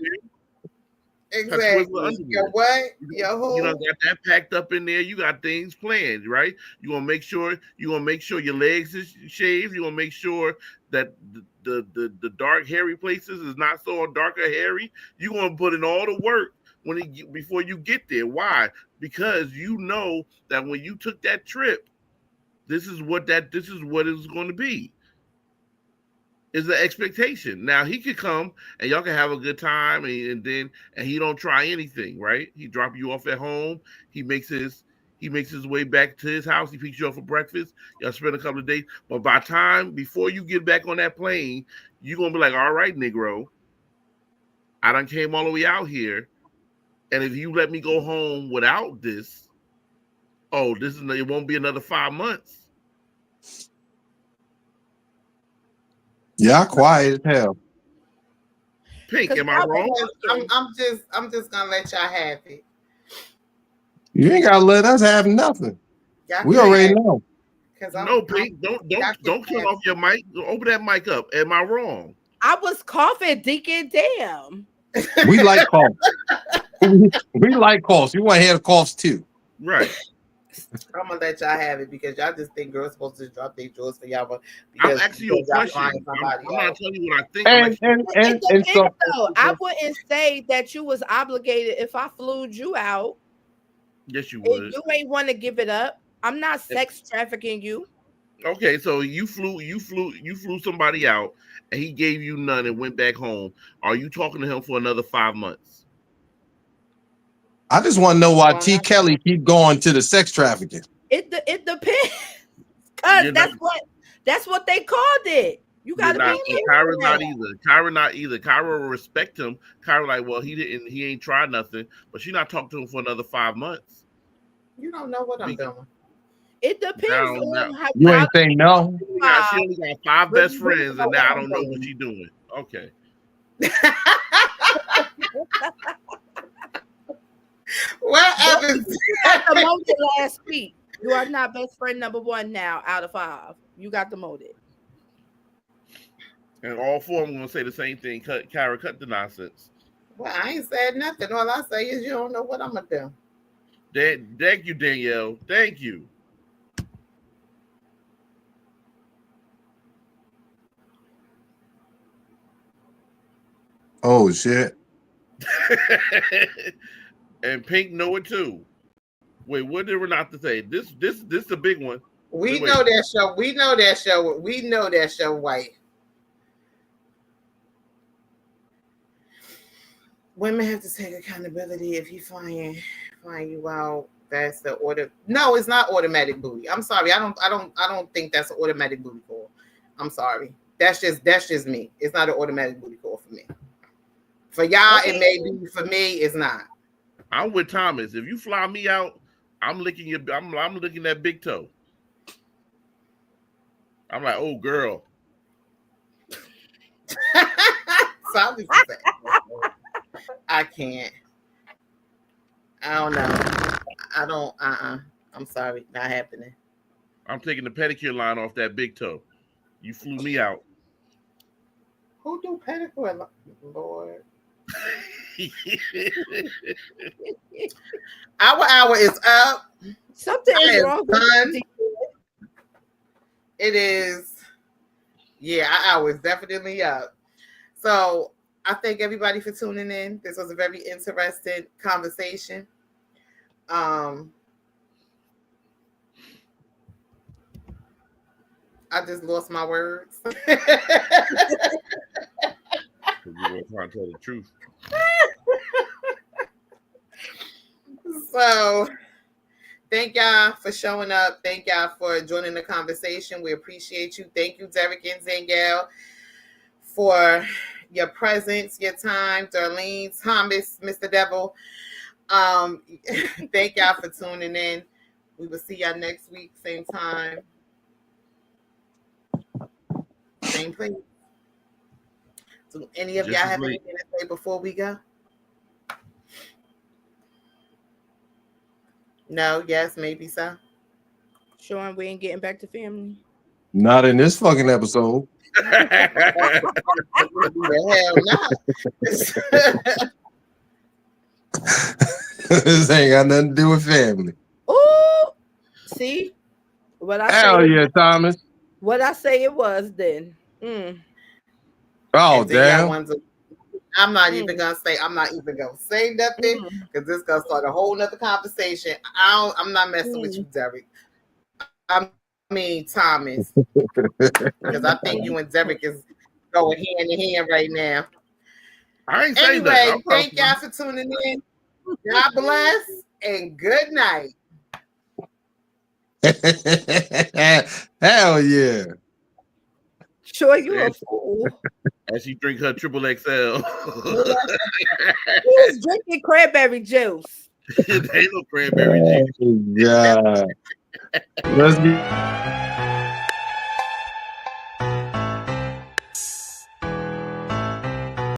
Exactly. Your what? Your who? You know, got that packed up in there. You got things planned, right? You gonna make sure your legs is shaved. You gonna make sure that the dark hairy places is not so dark or hairy, you're gonna put in all the work before you get there. Why? Because you know that when you took that trip, this is what it's going to be. Is the expectation. Now he could come and y'all can have a good time, and he don't try anything, right? He drop you off at home. He makes his way back to his house. He picks you up for breakfast. Y'all spend a couple of days. But by time before you get back on that plane, you're gonna be like, all right, Negro, I done came all the way out here. And if you let me go home without this, it won't be another 5 months. Yeah, quiet as hell. Pink, am I wrong? I'm just gonna let y'all have it. You ain't gotta let us have nothing. We already know. No, Pink, don't turn off your mic. Open that mic up. Am I wrong? I was coughing, Deacon. Damn. We like coughs. We like coughs. You want to hear the coughs too. Right. I'm gonna let y'all have it because y'all just think girls supposed to drop their drawers for y'all. I'm asking you a question. I'm not telling you what I think. And so I wouldn't say that you was obligated if I flew you out. Yes, you would. You ain't want to give it up. I'm not sex trafficking you. Okay, so you flew somebody out and he gave you none and went back home. Are you talking to him for another 5 months? I just want to know why T. Kelly keep going to the sex trafficking. It depends, cause that's what they called it. You gotta be. Kyra's not either. Kyra not either. Kyra will respect him. Kyra like, well, he ain't tried nothing, but she not talking to him for another 5 months. You don't know what I'm doing. It depends on how you ain't saying no. She only got 5 best friends, and now I don't know what she's doing. Okay. Whatever. Demoted last week. You are not best friend number 1 now out of 5. You got demoted. And all 4 of them gonna say the same thing. Kyra, cut the nonsense. Well, I ain't said nothing. All I say is you don't know what I'm gonna do. Thank you, Danielle. Thank you. Oh shit. And Pink know it too. Wait, what did Renata say? This the big one. We know that show. We know that show. We know that show. White women have to take accountability. If he find you out, that's the order. No, it's not automatic booty. I'm sorry. I don't think that's an automatic booty call. I'm sorry. That's just me. It's not an automatic booty call for me. For y'all, okay. It may be. For me, it's not. I'm with Thomas. If you fly me out, I'm licking that big toe. I'm like, oh girl. I can't. I don't know. I don't. I'm sorry, not happening. I'm taking the pedicure line off that big toe. You flew me out. Who do pedicure? Lord. Our hour is up. Something is wrong with it. Is, yeah, our hour is definitely up. So I thank everybody for tuning in. This was a very interesting conversation. I just lost my words. You were trying to tell the truth. So thank y'all for showing up. Thank y'all for joining the conversation. We appreciate you. Thank you, Derek and Danielle, for your presence, your time. Darlene, Thomas, Mr. Devil. Thank y'all for tuning in. We will see y'all next week, same time. Same place. Do any of y'all have anything to say before we go? No, yes, maybe so. Sean, we ain't getting back to family. Not in this fucking episode. The hell not. This ain't got nothing to do with family. Oh, see what I hell say? Yeah, Thomas. What I say it was then. Oh, And then y'all damn. ones I'm not even gonna say nothing because this gonna start a whole nother conversation. I'm not messing with you, Derek. I mean Thomas. Because I think you and Derek is going hand in hand right now. I ain't saying that. Anyway, thank y'all for tuning in. God bless and good night. Hell yeah. Sure, you a fool. As she drink her triple XL. Who's drinking cranberry juice? There ain't no cranberry juice. Oh, God. Let's be